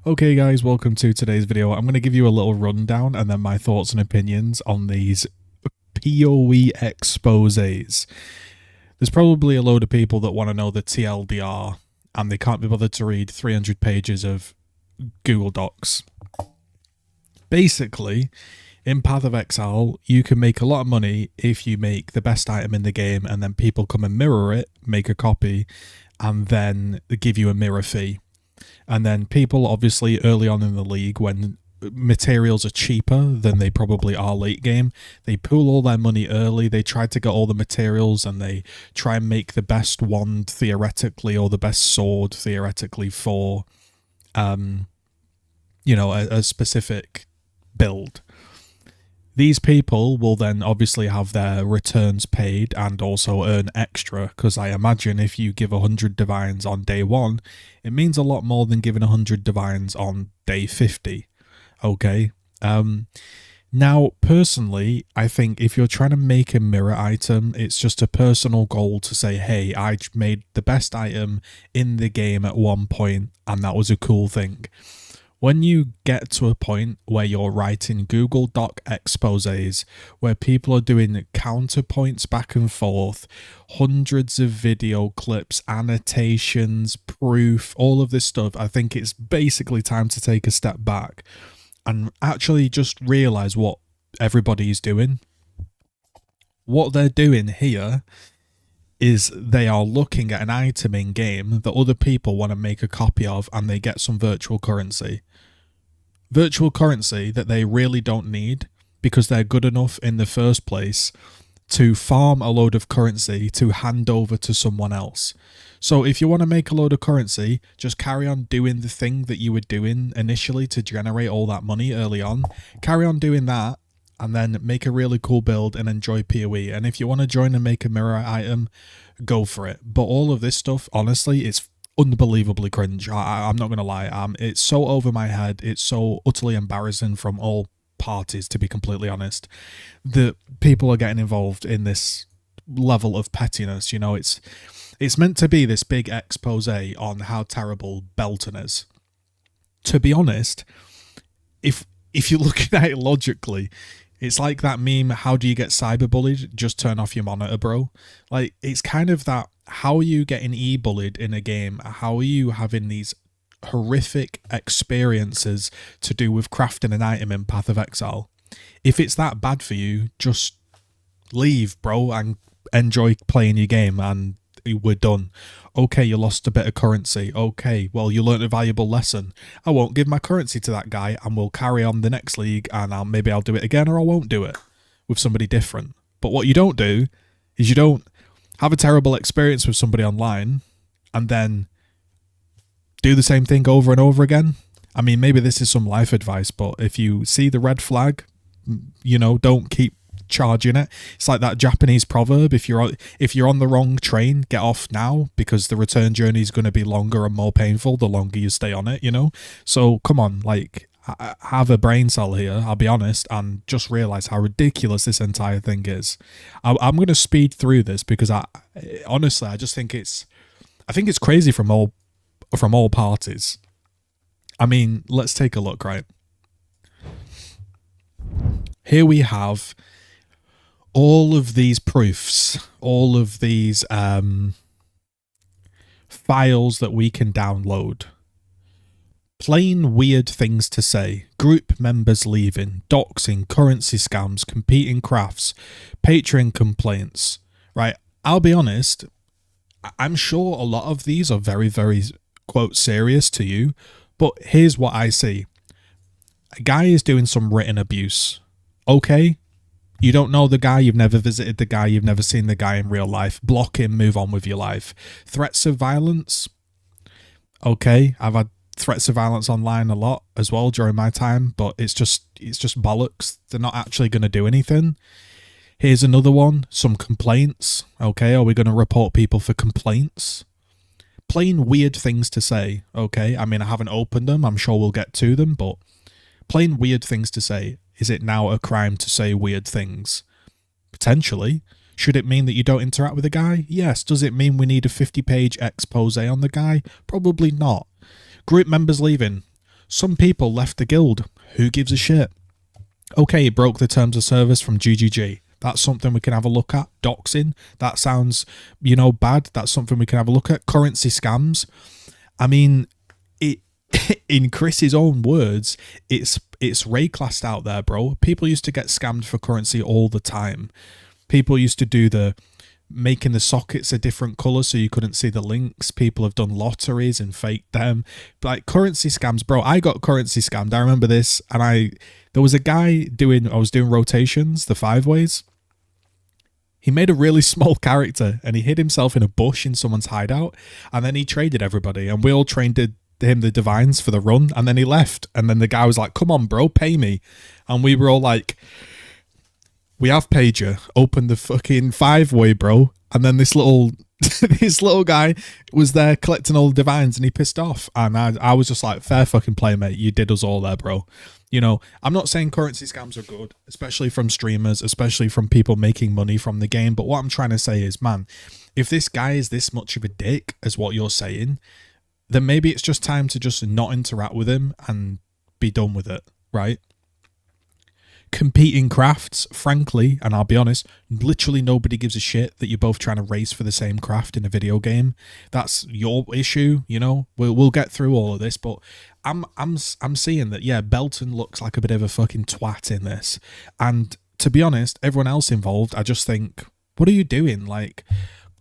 Okay guys, welcome to today's video. I'm going to give you a little rundown and then my thoughts and opinions on these PoE exposés. There's probably a load of people that want to know the TLDR and they can't be bothered to read 300 pages of Google Docs. Basically, in Path of Exile, you can make a lot of money if you make the best item in the game and then people come and mirror it, make a copy, and then give you a mirror fee. And then people, obviously, early on in the league, when materials are cheaper than they probably are late game, they pool all their money early, they try to get all the materials, and they try and make the best wand, theoretically, or the best sword, theoretically, for, a specific build. These people will then obviously have their returns paid and also earn extra, because I imagine if you give 100 divines on day 1, it means a lot more than giving 100 divines on day 50. Okay? Now, personally, I think if you're trying to make a mirror item, it's just a personal goal to say, hey, I made the best item in the game at one point, and that was a cool thing. When you get to a point where you're writing Google Doc exposés, where people are doing counterpoints back and forth, hundreds of video clips, annotations, proof, all of this stuff, I think it's basically time to take a step back and actually just realize what everybody's doing. What they're doing here is they are looking at an item in game that other people want to make a copy of, and they get some virtual currency. Virtual currency that they really don't need, because they're good enough in the first place to farm a load of currency to hand over to someone else. So if you want to make a load of currency, just carry on doing the thing that you were doing initially to generate all that money early on. Carry on doing that, and then make a really cool build and enjoy PoE. And if you want to join and make a mirror item, go for it. But all of this stuff, honestly, it's unbelievably cringe. I'm not going to lie. It's so over my head. It's so utterly embarrassing from all parties, to be completely honest, that people are getting involved in this level of pettiness. You know, it's meant to be this big expose on how terrible Belton is. To be honest, if you're looking at it logically, it's like that meme, how do you get cyberbullied? Just turn off your monitor, bro. Like, it's kind of that, how are you getting e-bullied in a game? How are you having these horrific experiences to do with crafting an item in Path of Exile? If it's that bad for you, just leave, bro, and enjoy playing your game, and we're done. Okay, you lost a bit of currency. Okay, well, you learned a valuable lesson. I won't give my currency to that guy, and we'll carry on the next league, and maybe I'll do it again, or I won't do it with somebody different. But what you don't do is you don't have a terrible experience with somebody online and then do the same thing over and over again. I mean, maybe this is some life advice, but if you see the red flag, don't keep charging it. It's like that Japanese proverb, if you're on the wrong train, get off now, because the return journey is going to be longer and more painful the longer you stay on it, So come on, like, have a brain cell here, I'll be honest, and just realize how ridiculous this entire thing is. I'm going to speed through this because honestly I just think it's crazy from all parties. I mean, let's take a look, right? Here we have all of these proofs, all of these files that we can download. Plain weird things to say. Group members leaving, doxing, currency scams, competing crafts, Patreon complaints. Right, I'll be honest, I'm sure a lot of these are very, very, quote, serious to you, but here's what I see. A guy is doing some written abuse. Okay? You don't know the guy, you've never visited the guy, you've never seen the guy in real life. Block him, move on with your life. Threats of violence. Okay, I've had threats of violence online a lot as well during my time, but it's just bollocks. They're not actually going to do anything. Here's another one, some complaints. Okay, are we going to report people for complaints? Plain weird things to say. Okay, I mean, I haven't opened them, I'm sure we'll get to them, but plain weird things to say. Is it now a crime to say weird things? Potentially. Should it mean that you don't interact with the guy? Yes. Does it mean we need a 50-page expose on the guy? Probably not. Group members leaving. Some people left the guild. Who gives a shit? Okay, he broke the terms of service from GGG. That's something we can have a look at. Doxing. That sounds, bad. That's something we can have a look at. Currency scams. I mean, it in Chris's own words, it's Rayclassed out there, bro. People used to get scammed for currency all the time. People used to do the making the sockets a different colour so you couldn't see the links. People have done lotteries and faked them. Like currency scams, bro. I got currency scammed. I remember this, and there was a guy I was doing rotations, the 5 ways. He made a really small character and he hid himself in a bush in someone's hideout, and then he traded everybody, and we all traded him the divines for the run, and then he left, and then the guy was like, come on bro, pay me. And we were all like, we have paid you, open the fucking 5-way, bro. And then this little guy was there collecting all the divines, and he pissed off, and I was just like, fair fucking play, mate, you did us all there, bro. I'm not saying currency scams are good, especially from streamers, especially from people making money from the game, but what I'm trying to say is, man, if this guy is this much of a dick as what you're saying, then maybe it's just time to just not interact with him and be done with it, right? Competing crafts, frankly, and I'll be honest, literally nobody gives a shit that you're both trying to race for the same craft in a video game. That's your issue, We'll get through all of this, but I'm seeing that, yeah, Belton looks like a bit of a fucking twat in this. And to be honest, everyone else involved, I just think, what are you doing? Like,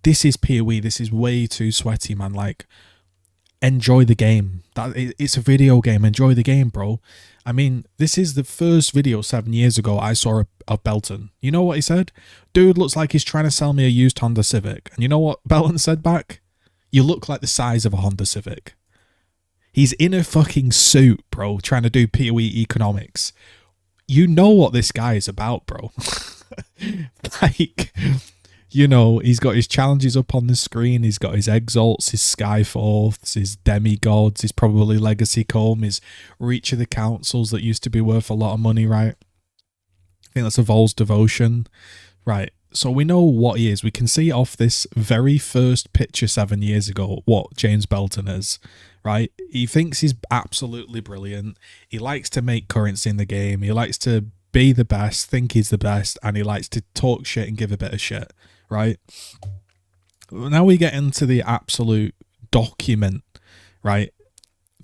this is PoE, this is way too sweaty, man. Like, enjoy the game. It's a video game. Enjoy the game, bro. I mean, this is the first video 7 years ago I saw of Belton. You know what he said? Dude looks like he's trying to sell me a used Honda Civic. And you know what Belton said back? You look like the size of a Honda Civic. He's in a fucking suit, bro, trying to do PoE economics. You know what this guy is about, bro. Like, he's got his challenges up on the screen. He's got his Exalts, his Skyforths, his Demigods, his probably Legacy Comb, his Reach of the Councils that used to be worth a lot of money, right? I think that's a Vol's Devotion. Right, so we know what he is. We can see off this very first picture 7 years ago what James Belton is, right? He thinks he's absolutely brilliant. He likes to make currency in the game. He likes to be the best, think he's the best, and he likes to talk shit and give a bit of shit. Right, now we get into the absolute document, right?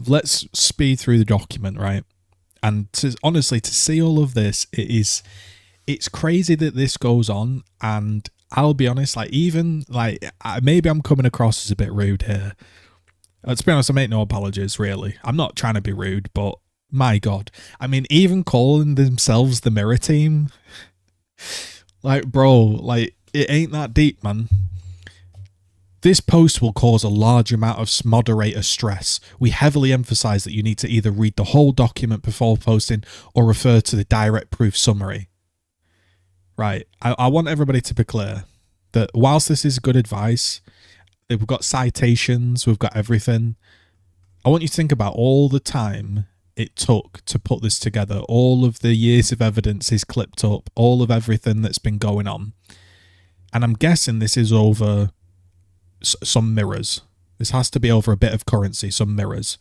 Let's speed through the document, right? And honestly, to see all of this, it's crazy that this goes on. And I'll be honest, maybe I'm coming across as a bit rude here. To be honest, I make no apologies, really. I'm not trying to be rude, but my God, I mean, even calling themselves the Mirror Team, like, bro, like, it ain't that deep, man. This post will cause a large amount of moderator stress. We heavily emphasize that you need to either read the whole document before posting or refer to the direct proof summary. Right, I want everybody to be clear that whilst this is good advice, we've got citations, we've got everything. I want you to think about all the time it took to put this together, all of the years of evidence is clipped up, all of everything that's been going on. And I'm guessing this is over some mirrors. This has to be over a bit of currency, some mirrors.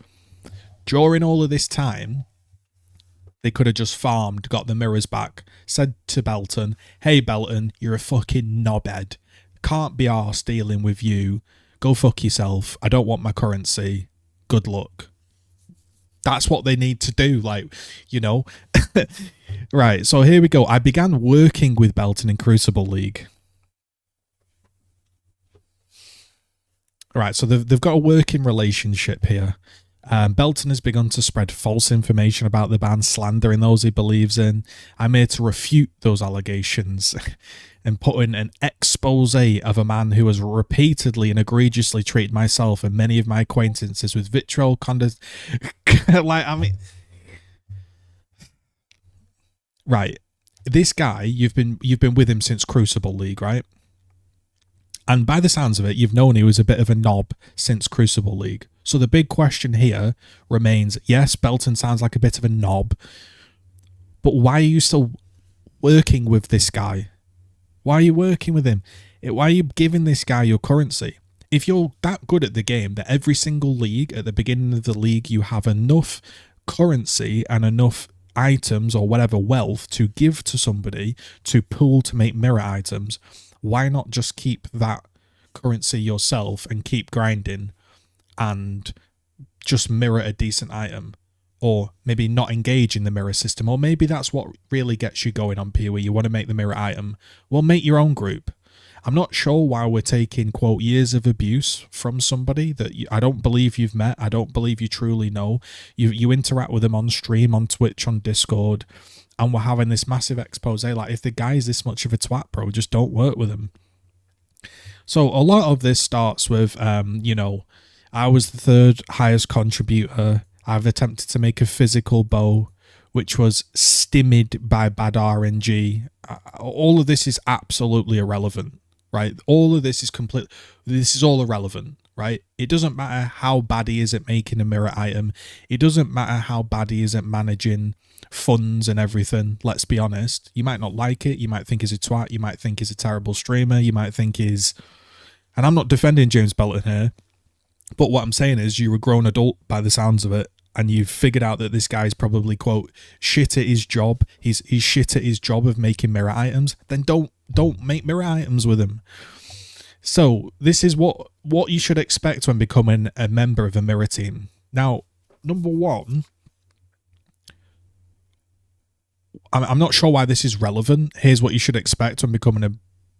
During all of this time, they could have just farmed, got the mirrors back, said to Belton, hey Belton, you're a fucking knobhead. Can't be arsed dealing with you. Go fuck yourself. I don't want my currency. Good luck. That's what they need to do, Right, so here we go. I began working with Belton in Crucible League. Right, so they've got a working relationship here. Belton has begun to spread false information about the ban, slandering those he believes in. I'm here to refute those allegations and put in an expose of a man who has repeatedly and egregiously treated myself and many of my acquaintances with vitriol, Right, this guy, you've been with him since Crucible League, right? And by the sounds of it, you've known he was a bit of a knob since Crucible League. So the big question here remains, yes, Belton sounds like a bit of a knob, but why are you still working with this guy? Why are you working with him? Why are you giving this guy your currency? If you're that good at the game that every single league, at the beginning of the league, you have enough currency and enough items or whatever wealth to give to somebody to pool to make mirror items, why not just keep that currency yourself and keep grinding and just mirror a decent item? Or maybe not engage in the mirror system, or maybe that's what really gets you going on PoE. You want to make the mirror item. Well, make your own group. I'm not sure why we're taking, quote, years of abuse from somebody that I don't believe you've met. I don't believe you truly know. You interact with them on stream, on Twitch, on Discord, and we're having this massive expose. Like, if the guy is this much of a twat, bro, just don't work with him. So a lot of this starts with, I was the third highest contributor. I've attempted to make a physical bow, which was stimmied by bad RNG. All of this is absolutely irrelevant, right? All of this is this is all irrelevant, right? It doesn't matter how bad he is at making a mirror item. It doesn't matter how bad he is at managing funds and everything. Let's be honest. You might not like it. You might think he's a twat. You might think he's a terrible streamer. You might think he's... And I'm not defending James Belton here, but what I'm saying is you're a grown adult by the sounds of it, and you've figured out that this guy's probably, quote, shit at his job. He's shit at his job of making mirror items. Then don't make mirror items with him. So this is what you should expect when becoming a member of a mirror team. Now, number one, I'm not sure why this is relevant. Here's what you should expect when becoming a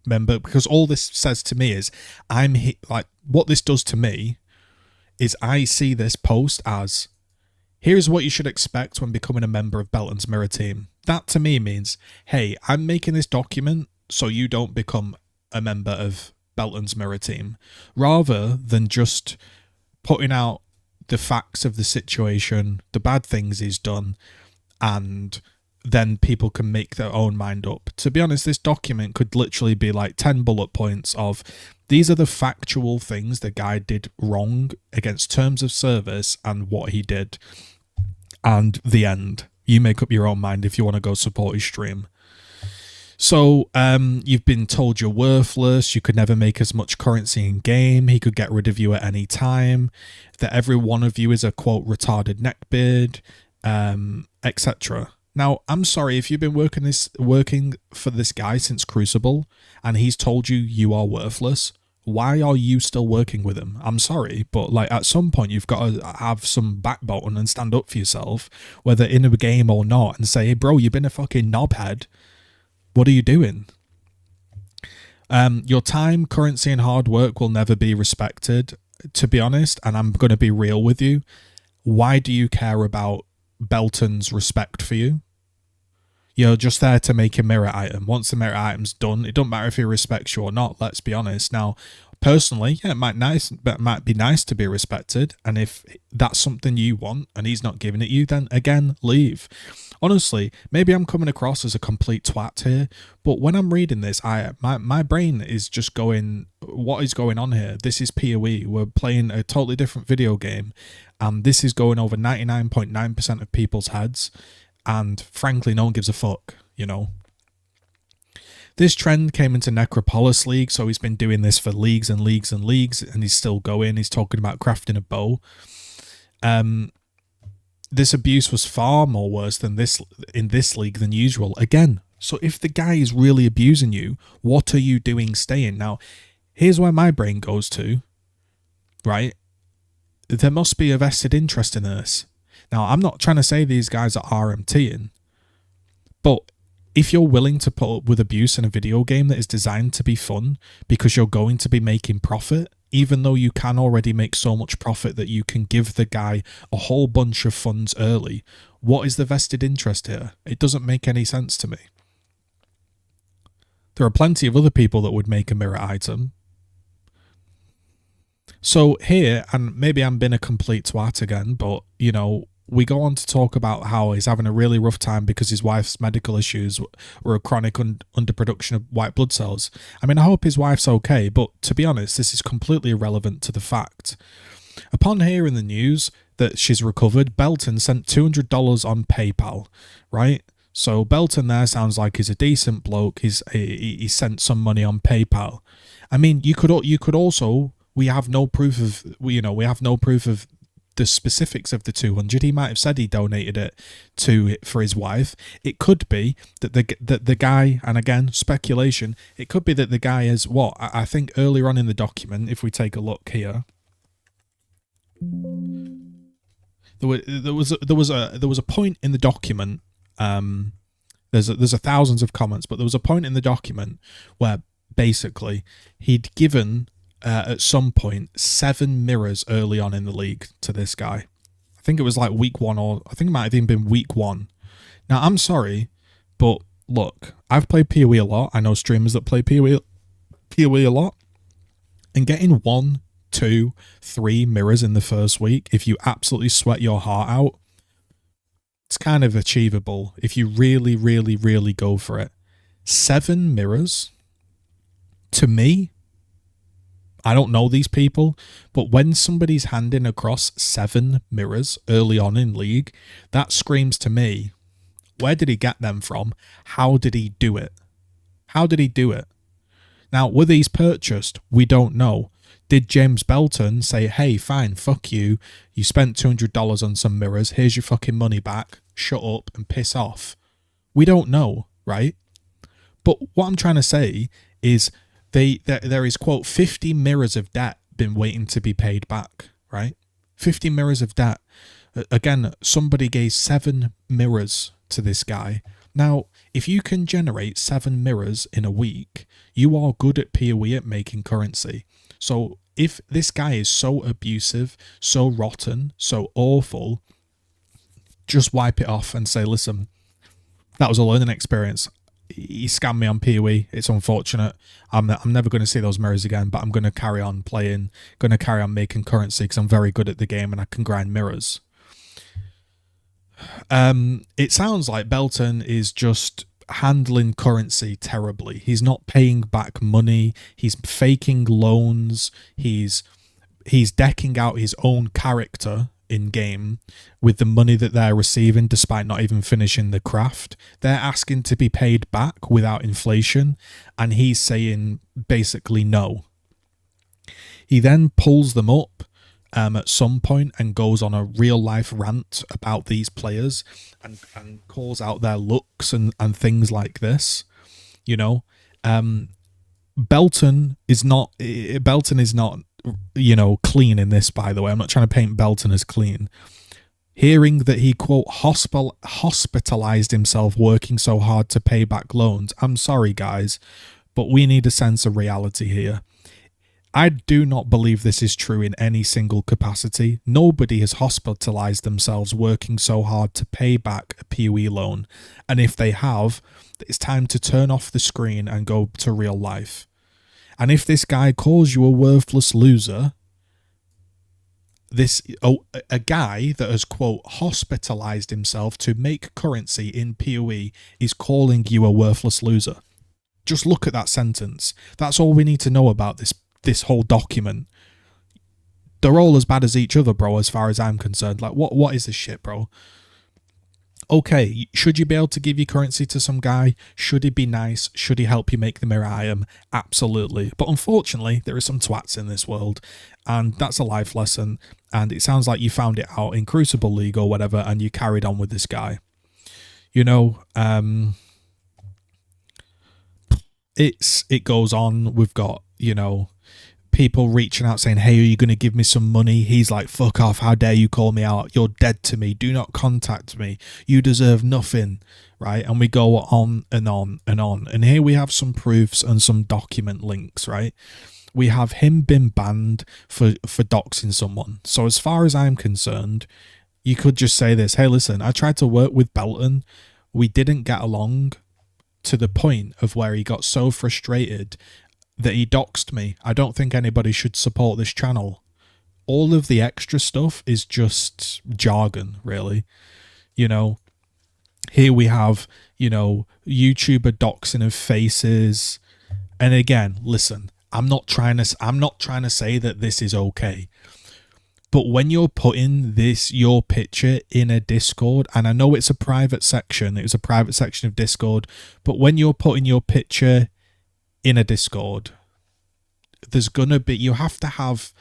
member, because all this says to me is what this does to me is I see this post as, here's what you should expect when becoming a member of Belton's mirror team. That to me means, hey, I'm making this document so you don't become a member of Belton's mirror team, rather than just putting out the facts of the situation, the bad things he's done, and then people can make their own mind up. To be honest, this document could literally be like 10 bullet points of, these are the factual things the guy did wrong against terms of service and what he did. And the end. You make up your own mind if you want to go support his stream. So you've been told you're worthless, you could never make as much currency in game, he could get rid of you at any time, that every one of you is a, quote, retarded neckbeard, etc. Now, I'm sorry, if you've been working for this guy since Crucible and he's told you you are worthless, why are you still working with him? I'm sorry, but like at some point you've got to have some backbone and stand up for yourself, whether in a game or not, and say, hey bro, you've been a fucking knobhead. What are you doing? Your time, currency and hard work will never be respected, to be honest, and I'm going to be real with you. Why do you care about Belton's respect for you? You're just there to make a mirror item. Once the mirror item's done, it don't matter if he respects you or not, let's be honest. Now, personally, yeah, it might be nice to be respected, and if that's something you want and he's not giving it you, then again, leave. Honestly, maybe I'm coming across as a complete twat here, but when I'm reading this, my brain is just going, what is going on here? This is PoE. We're playing a totally different video game, and this is going over 99.9% of people's heads, and frankly, no one gives a fuck, you know? This trend came into Necropolis League, so he's been doing this for leagues and leagues and leagues, and he's still going. He's talking about crafting a bow. This abuse was far more worse than this in this league than usual. Again, so if the guy is really abusing you, what are you doing staying? Now, here's where my brain goes to, right? There must be a vested interest in this. Now, I'm not trying to say these guys are RMTing, but if you're willing to put up with abuse in a video game that is designed to be fun because you're going to be making profit, even though you can already make so much profit that you can give the guy a whole bunch of funds early, what is the vested interest here? It doesn't make any sense to me. There are plenty of other people that would make a mirror item. So here, and maybe I'm being a complete twat again, but, you know, we go on to talk about how he's having a really rough time because his wife's medical issues were a chronic underproduction of white blood cells. I mean, I hope his wife's okay, but to be honest, this is completely irrelevant to the fact. Upon hearing the news that she's recovered, Belton sent $200 on PayPal, right? So Belton there sounds like he's a decent bloke. He sent some money on PayPal. I mean, you could also, we have no proof of the specifics of the 200. He might have said he donated it to for his wife. It could be that the guy, and again speculation, it could be that the guy is what I think earlier on in the document. If we take a look here, there was a point in the document. There's thousands of comments, but there was a point in the document where basically he'd given at some point 7 mirrors early on in the league to this guy. I think it was like week 1, or I think it might have even been week 1. Now I'm sorry, but look, I've played PoE a lot. I know streamers that play PoE a lot, and getting 1, 2, 3 mirrors in the first week, if you absolutely sweat your heart out, it's kind of achievable if you really, really, really go for it. 7 mirrors, to me, I don't know these people, but when somebody's handing across 7 mirrors early on in league, that screams to me, where did he get them from? How did he do it? How did he do it? Now, were these purchased? We don't know. Did James Belton say, hey, fine, fuck you, you spent $200 on some mirrors, here's your fucking money back, shut up and piss off? We don't know, right? But what I'm trying to say is there is, quote, 50 mirrors of debt been waiting to be paid back, right? 50 mirrors of debt. Again, somebody gave 7 mirrors to this guy. Now, if you can generate 7 mirrors in a week, you are good at PoE at making currency. So if this guy is so abusive, so rotten, so awful, just wipe it off and say, listen, that was a learning experience. He scammed me on PoE. It's unfortunate. I'm never going to see those mirrors again, but I'm going to carry on playing, going to carry on making currency because I'm very good at the game and I can grind mirrors. It sounds like Belton is just handling currency terribly. He's not paying back money. He's faking loans. He's decking out his own character in game with the money that they're receiving despite not even finishing the craft. They're asking to be paid back without inflation, and he's saying basically no. He then pulls them up at some point and goes on a real life rant about these players and calls out their looks and things like this. You know, Belton is not, you know, clean in this, by the way. I'm not trying to paint Belton as clean. Hearing that he, quote, hospitalized himself working so hard to pay back loans. I'm sorry, guys, but we need a sense of reality here. I do not believe this is true in any single capacity. Nobody has hospitalized themselves working so hard to pay back a PoE loan. And if they have, it's time to turn off the screen and go to real life. And if this guy calls you a worthless loser, a guy that has, quote, hospitalized himself to make currency in PoE is calling you a worthless loser. Just look at that sentence. That's all we need to know about this whole document. They're all as bad as each other, bro, as far as I'm concerned. Like, what is this shit, bro? Okay, should you be able to give your currency to some guy? Should he be nice? Should he help you make the mirror item? Absolutely. But unfortunately, there are some twats in this world, and that's a life lesson. And it sounds like you found it out in Crucible League or whatever, and you carried on with this guy. You know, it goes on. We've got, you know, people reaching out saying, hey, are you going to give me some money? He's like, fuck off, how dare you call me out? You're dead to me. Do not contact me. You deserve nothing, right? And we go on and on and on. And here we have some proofs and some document links, right? We have him been banned for doxing someone. So as far as I'm concerned, you could just say this, hey, listen, I tried to work with Belton. We didn't get along to the point of where he got so frustrated that he doxed me. I don't think anybody should support this channel. All of the extra stuff is just jargon, really. You know, here we have, you know, YouTuber doxing of faces. And again, listen, I'm not trying to say that this is okay. But when you're putting your picture in a Discord, and I know it's a private section, it was a private section of Discord, but when you're putting your picture in a Discord, there's gonna be, you have to have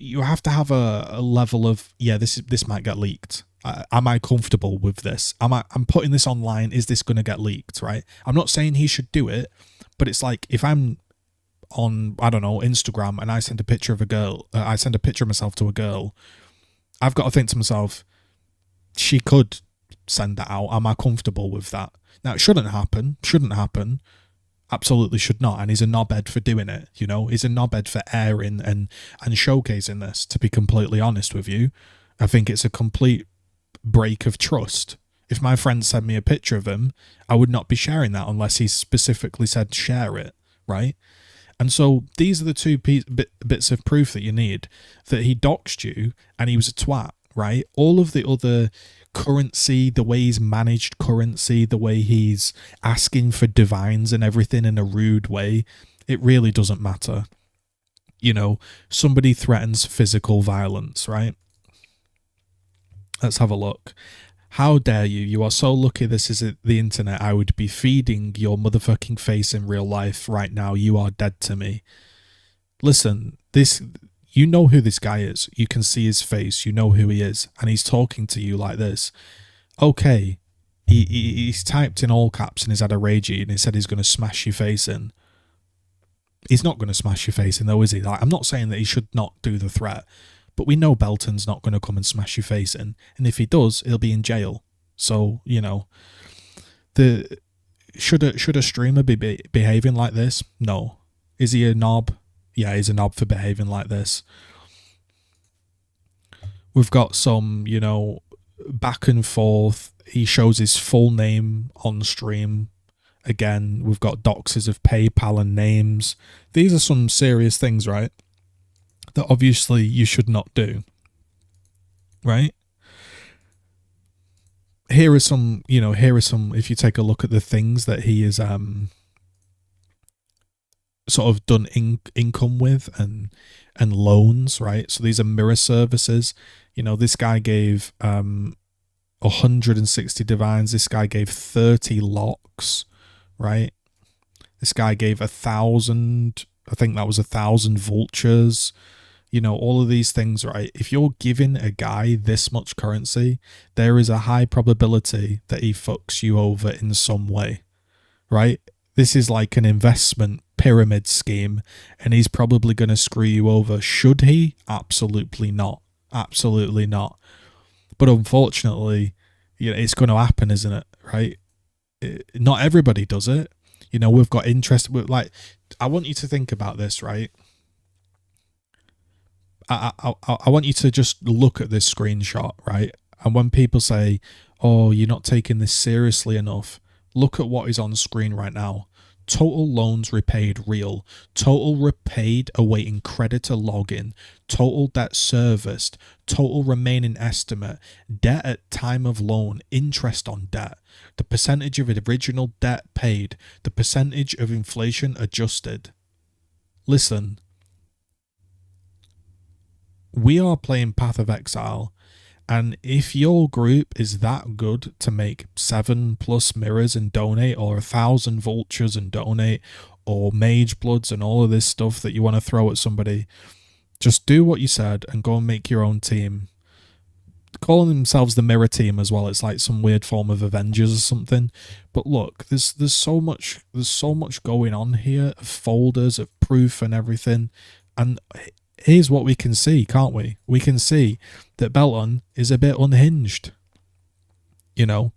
you have to have a level of, yeah, this might get leaked. Am I comfortable with this? I'm putting this online. Is this going to get leaked? Right. I'm not saying he should do it, but it's like if I'm on, I don't know, Instagram and I send a picture of a girl, I send a picture of myself to a girl, I've got to think to myself, she could send that out. Am I comfortable with that? Now, it shouldn't happen. Absolutely should not. And he's a knobhead for doing it. You know, he's a knobhead for airing and showcasing this, to be completely honest with you. I think it's a complete break of trust. If my friend sent me a picture of him, I would not be sharing that unless he specifically said share it, right? And so these are the two bits of proof that you need, that he doxed you and he was a twat, right? All of the other currency, the way he's managed currency, the way he's asking for divines and everything in a rude way, it really doesn't matter. You know, somebody threatens physical violence, right? Let's have a look. How dare you? You are so lucky this is the internet. I would be feeding your motherfucking face in real life right now. You are dead to me. Listen, you know who this guy is. You can see his face. You know who he is. And he's talking to you like this. Okay, he's typed in all caps and he's had a ragey and he said he's going to smash your face in. He's not going to smash your face in though, is he? Like, I'm not saying that he should not do the threat. But we know Belton's not going to come and smash your face in. And if he does, he'll be in jail. So, you know, should a streamer be behaving like this? No. Is he a knob? Yeah, he's a knob for behaving like this. We've got some, you know, back and forth. He shows his full name on stream. Again, we've got doxes of PayPal and names. These are some serious things, right? That obviously you should not do, right? Here are some, if you take a look at the things that he is sort of done income with and loans, right? So these are mirror services. You know, this guy gave 160 divines. This guy gave 30 locks, right? This guy gave 1,000, I think that was 1,000 vultures. You know, all of these things, right? If you're giving a guy this much currency, there is a high probability that he fucks you over in some way, right? This is like an investment pyramid scheme, and he's probably going to screw you over. Should he? Absolutely not. Absolutely not. But unfortunately, you know, it's going to happen, isn't it? Right? Not everybody does it. You know, we've got interest. Like, I want you to think about this, right? I want you to just look at this screenshot, right? And when people say, oh, you're not taking this seriously enough, look at what is on screen right now. Total loans repaid real. Total repaid awaiting creditor login. Total debt serviced. Total remaining estimate. Debt at time of loan. Interest on debt. The percentage of original debt paid. The percentage of inflation adjusted. Listen. We are playing Path of Exile, and if your group is that good to make 7+ mirrors and donate, or 1,000 vultures and donate, or mage bloods and all of this stuff that you want to throw at somebody, just do what you said and go and make your own team. Calling themselves the mirror team as well, it's like some weird form of Avengers or something. But look, there's so much going on here, of folders, of proof and everything, and here's what we can see, can't we? We can see that Belton is a bit unhinged. You know,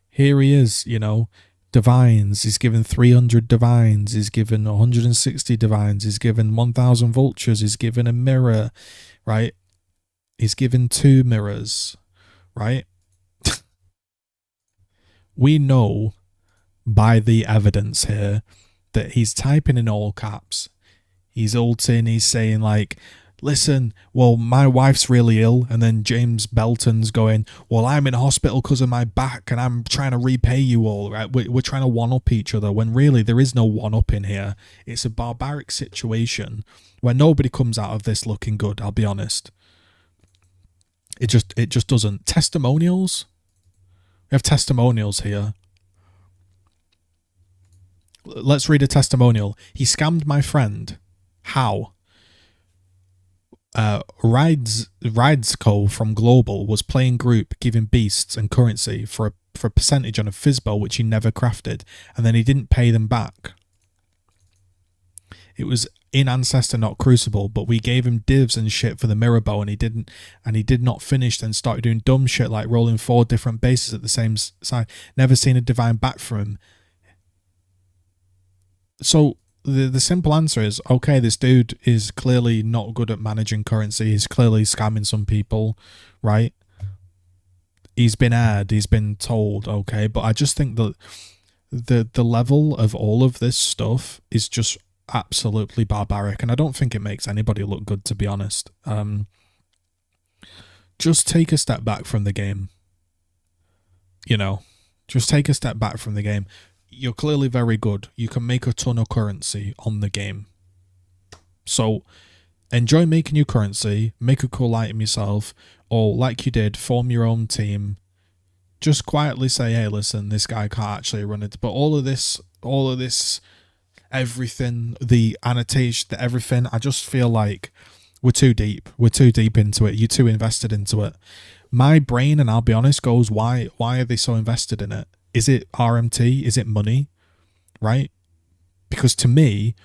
here he is, you know, divines. He's given 300 divines. He's given 160 divines. He's given 1,000 vultures. He's given a mirror, right? He's given 2 mirrors, right? We know by the evidence here that he's typing in all caps. He's ulting, he's saying like, listen, well, my wife's really ill. And then James Belton's going, well, I'm in hospital because of my back and I'm trying to repay you all, right? We're trying to one-up each other when really there is no one-up in here. It's a barbaric situation where nobody comes out of this looking good, I'll be honest. It just doesn't. Testimonials? We have testimonials here. Let's read a testimonial. He scammed my friend. How? Ridesco from Global was playing group, giving beasts and currency for a percentage on a Fizzball which he never crafted, and then he didn't pay them back. It was in Ancestor, not Crucible, but we gave him divs and shit for the mirror bow, and he did not finish. Then started doing dumb shit like rolling 4 different bases at the same side. Never seen a divine back from him. So the simple answer is, okay, this dude is clearly not good at managing currency. He's clearly scamming some people, right? He's been aired, he's been told, okay, but I just think that the level of all of this stuff is just absolutely barbaric, and I don't think it makes anybody look good, to be honest. Just take a step back from the game. You know, just take a step back from the game. You're clearly very good. You can make a ton of currency on the game. So enjoy making your currency, make a cool item yourself, or like you did, form your own team. Just quietly say, hey, listen, this guy can't actually run it. But all of this, everything, the annotation, the everything, I just feel like we're too deep. We're too deep into it. You're too invested into it. My brain, and I'll be honest, goes, why are they so invested in it? Is it RMT? Is it money? Right? Because to me,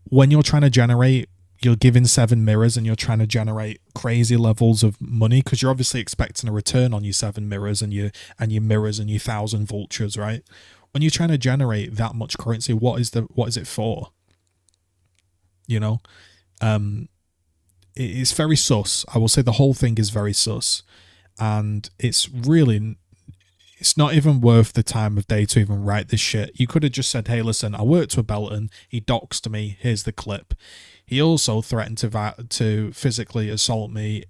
when you're trying to generate, you're giving 7 mirrors and you're trying to generate crazy levels of money, because you're obviously expecting a return on your 7 mirrors and your mirrors and your 1,000 vultures, right? When you're trying to generate that much currency, what is it for? You know? It's very sus. I will say the whole thing is very sus, and it's not even worth the time of day to even write this shit. You could have just said, hey, listen, I worked with Belton, he doxed me, here's the clip. He also threatened to physically assault me,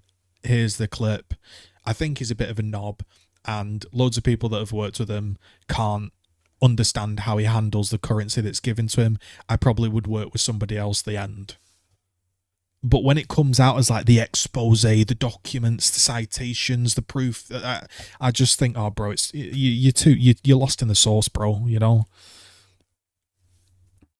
here's the clip. I think he's a bit of a knob, and loads of people that have worked with him can't understand how he handles the currency that's given to him. I probably would work with somebody else, the end. But when it comes out as like the expose, the documents, the citations, the proof, I just think, oh, bro, you're lost in the sauce, bro. You know.